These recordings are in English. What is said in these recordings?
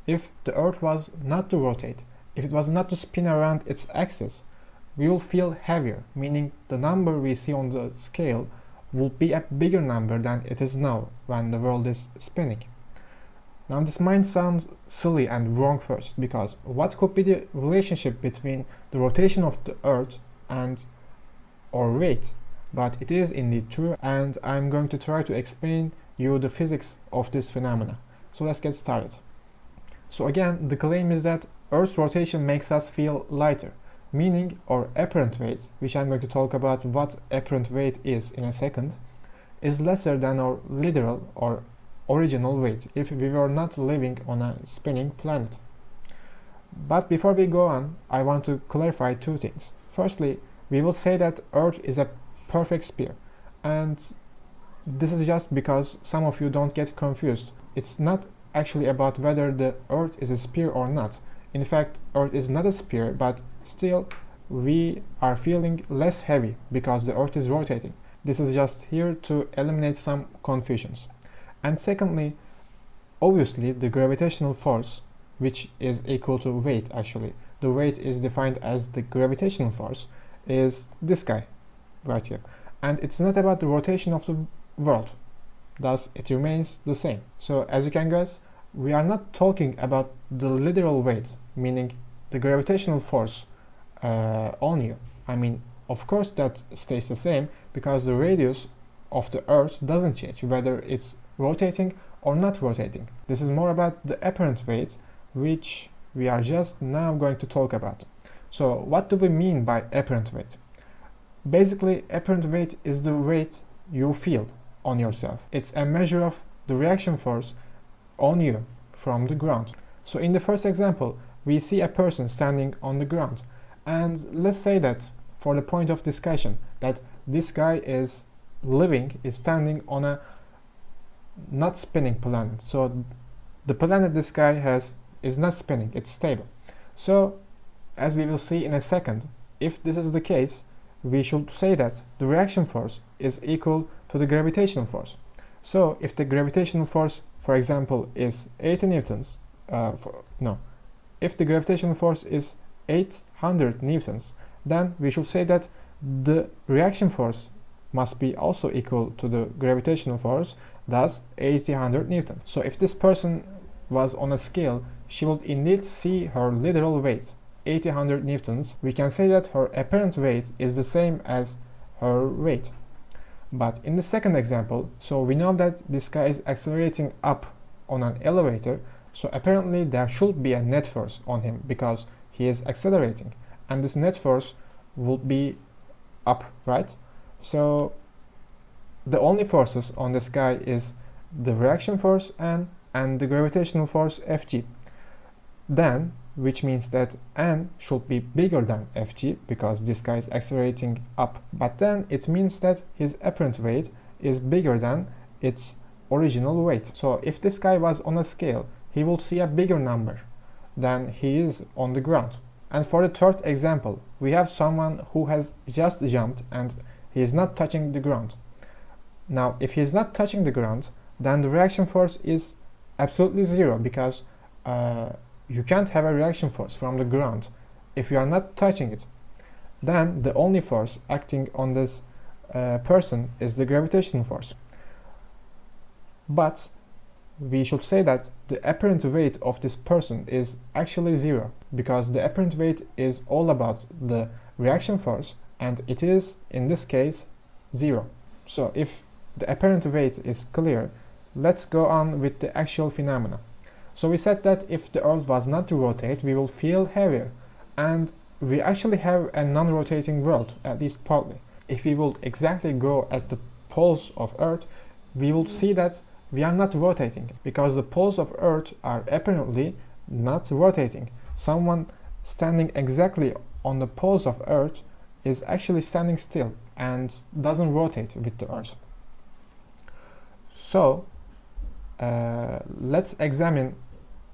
if the Earth was not to rotate, if it was not to spin around its axis, we will feel heavier, meaning the number we see on the scale will be a bigger number than it is now when the world is spinning. Now this might sound silly and wrong first, because what could be the relationship between the rotation of the Earth and our weight? But it is indeed true, and I'm going to try to explain you the physics of this phenomena. So let's get started. So again, the claim is that Earth's rotation makes us feel lighter, meaning our apparent weight, which I'm going to talk about what apparent weight is in a second, is lesser than our literal or original weight if we were not living on a spinning planet. But before we go on, I want to clarify two things. Firstly, we will say that Earth is a perfect sphere, and this is just because some of you don't get confused. It's not actually about whether the Earth is a sphere or not. In fact, Earth is not a sphere, but still we are feeling less heavy because the Earth is rotating. This is just here to eliminate some confusions. And secondly, obviously the gravitational force, which is equal to weight actually, the weight is defined as the gravitational force, is this guy right here. And it's not about the rotation of the world, thus it remains the same. So as you can guess, we are not talking about the literal weight, meaning the gravitational force on you. I mean, of course that stays the same because the radius of the Earth doesn't change, whether it's rotating or not rotating. This is more about the apparent weight, which we are just now going to talk about. So what do we mean by apparent weight? Basically, apparent weight is the weight you feel on yourself. It's a measure of the reaction force on you from the ground. So in the first example, we see a person standing on the ground, and let's say that for the point of discussion that this guy is standing on a not spinning planet. So the planet this guy has is not spinning, it's stable. So as we will see in a second, if this is the case, we should say that the reaction force is equal to the gravitational force. So if the gravitational force, for example, is 80 newtons, if the gravitational force is 800 newtons, then we should say that the reaction force must be also equal to the gravitational force, thus 800 newtons. So if this person was on a scale, she would indeed see her literal weight, 800 newtons. We can say that her apparent weight is the same as her weight. But in the second example, so we know that this guy is accelerating up on an elevator, so apparently there should be a net force on him because he is accelerating, and this net force would be up, right? So the only forces on this guy is the reaction force N and the gravitational force Fg. Then, which means that N should be bigger than Fg because this guy is accelerating up. But then it means that his apparent weight is bigger than its original weight. So if this guy was on a scale, he will see a bigger number than he is on the ground. And for the third example, we have someone who has just jumped and he is not touching the ground. Now, if he is not touching the ground, then the reaction force is absolutely zero because you can't have a reaction force from the ground if you are not touching it. Then the only force acting on this person is the gravitational force. But we should say that the apparent weight of this person is actually zero because the apparent weight is all about the reaction force, and it is in this case zero. So if the apparent weight is clear, let's go on with the actual phenomena. So we said that if the Earth was not to rotate, we will feel heavier, and we actually have a non-rotating world, at least partly. If we will exactly go at the poles of Earth, we will see that we are not rotating because the poles of Earth are apparently not rotating. Someone standing exactly on the poles of Earth is actually standing still and doesn't rotate with the Earth. So let's examine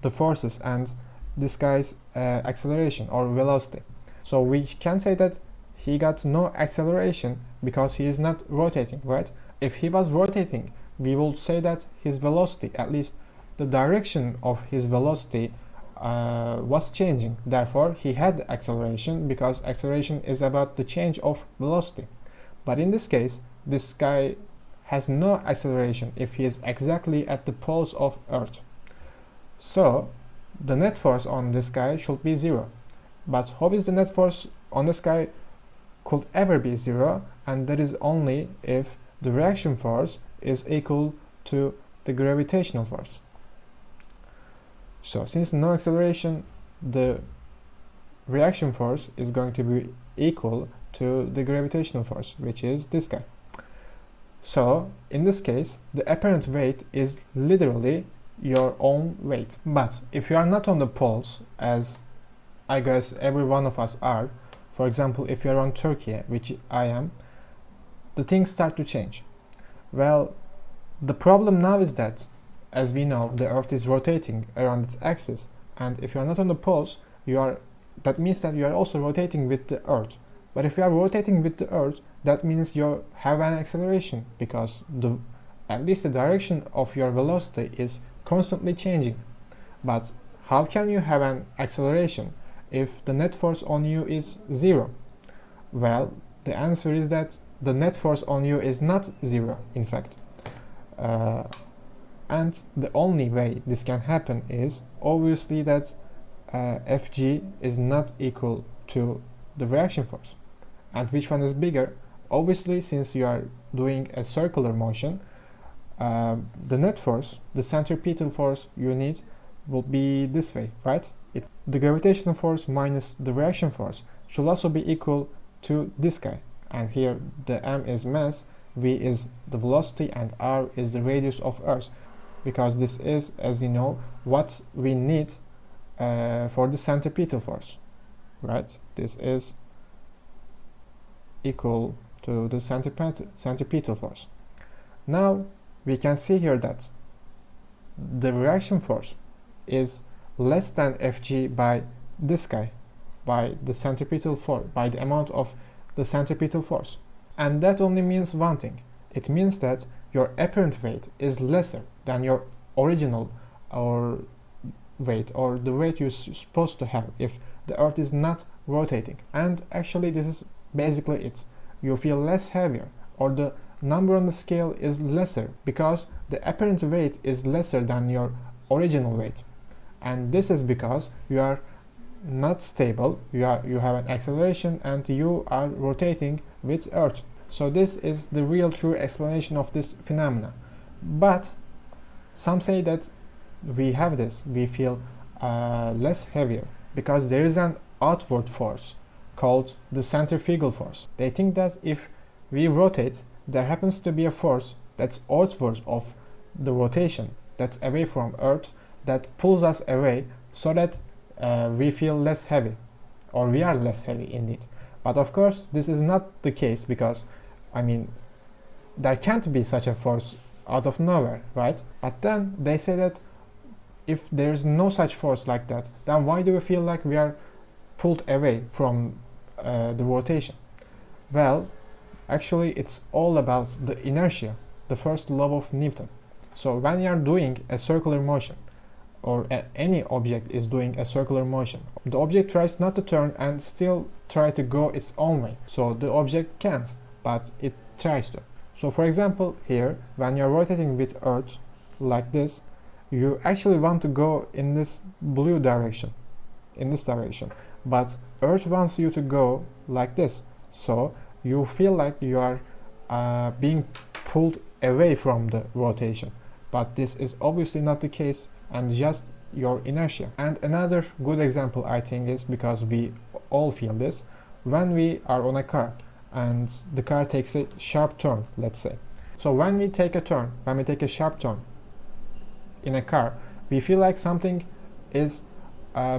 the forces and this guy's acceleration or velocity. So we can say that he got no acceleration because he is not rotating, right? If he was rotating, we will say that his velocity, at least the direction of his velocity was changing. Therefore, he had acceleration, because acceleration is about the change of velocity. But in this case, this guy has no acceleration if he is exactly at the poles of Earth. So the net force on this guy should be 0. But how is the net force on this guy could ever be 0? And that is only if the reaction force is equal to the gravitational force. So since no acceleration, the reaction force is going to be equal to the gravitational force, which is this guy. So in this case, the apparent weight is literally your own weight. But if you are not on the poles, as I guess every one of us are, for example, if you are on Turkey, which I am, the things start to change. Well, the problem now is that, as we know, the Earth is rotating around its axis, and if you are not on the poles, that means that you are also rotating with the Earth. But if you are rotating with the Earth, that means you have an acceleration, because at least the direction of your velocity is constantly changing. But how can you have an acceleration if the net force on you is 0? Well, the answer is that the net force on you is not 0, in fact. And the only way this can happen is obviously that Fg is not equal to the reaction force. And which one is bigger? Obviously, since you are doing a circular motion, the net force, the centripetal force you need, will be this way, right? The gravitational force minus the reaction force should also be equal to this guy. And here the m is mass, v is the velocity, and r is the radius of Earth, because this is, as you know, what we need for the centripetal force, right? This is equal to the centripetal force. Now we can see here that the reaction force is less than Fg by this guy, by the centripetal force, by the amount of the centripetal force. And that only means one thing. It means that your apparent weight is lesser than your original weight, or the weight you're supposed to have if the Earth is not rotating. And actually this is basically it. You feel less heavier, or the number on the scale is lesser, because the apparent weight is lesser than your original weight. And this is because you are not stable, you have an acceleration, and you are rotating with Earth. So this is the real true explanation of this phenomena. But some say that we feel less heavier because there is an outward force called the centrifugal force. They think that if we rotate, there happens to be a force that's outward of the rotation, that's away from Earth, that pulls us away, so that we feel less heavy, or we are less heavy indeed. But of course this is not the case, because I mean, there can't be such a force out of nowhere, right? But then they say that if there is no such force like that, then why do we feel like we are pulled away from the rotation? Well, actually it's all about the inertia, the first law of Newton. So when you are doing a circular motion, or any object is doing a circular motion, the object tries not to turn and still try to go its own way. So the object can't, but it tries to. So for example, here, when you're rotating with Earth like this, you actually want to go in this blue direction, in this direction, but Earth wants you to go like this. So you feel like you are being pulled away from the rotation, but this is obviously not the case, and just your inertia. And another good example, I think, is, because we all feel this, when we are on a car and the car takes a sharp turn, let's say. So when we take a sharp turn in a car, we feel like something is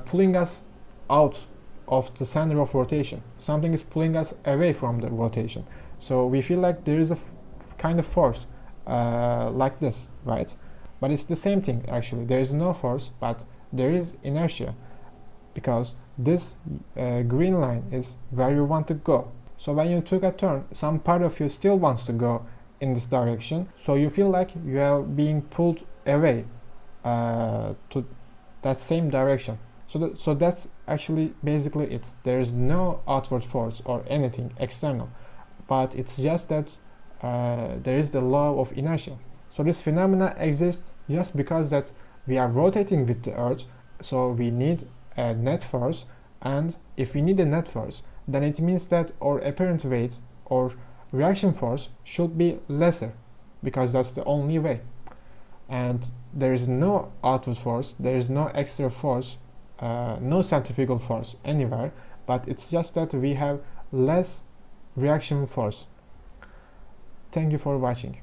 pulling us out of the center of rotation. Something is pulling us away from the rotation. So we feel like there is a kind of force like this, right? But it's the same thing actually. There is no force, but there is inertia, because this green line is where you want to go. So when you took a turn, some part of you still wants to go in this direction, so you feel like you are being pulled away to that same direction. So that's actually basically it. There is no outward force or anything external, but it's just that there is the law of inertia. So this phenomena exists just because that we are rotating with the Earth, so we need a net force, and if we need a net force, then it means that our apparent weight or reaction force should be lesser, because that's the only way. And there is no outward force, there is no extra force, no centrifugal force anywhere, but it's just that we have less reaction force. Thank you for watching.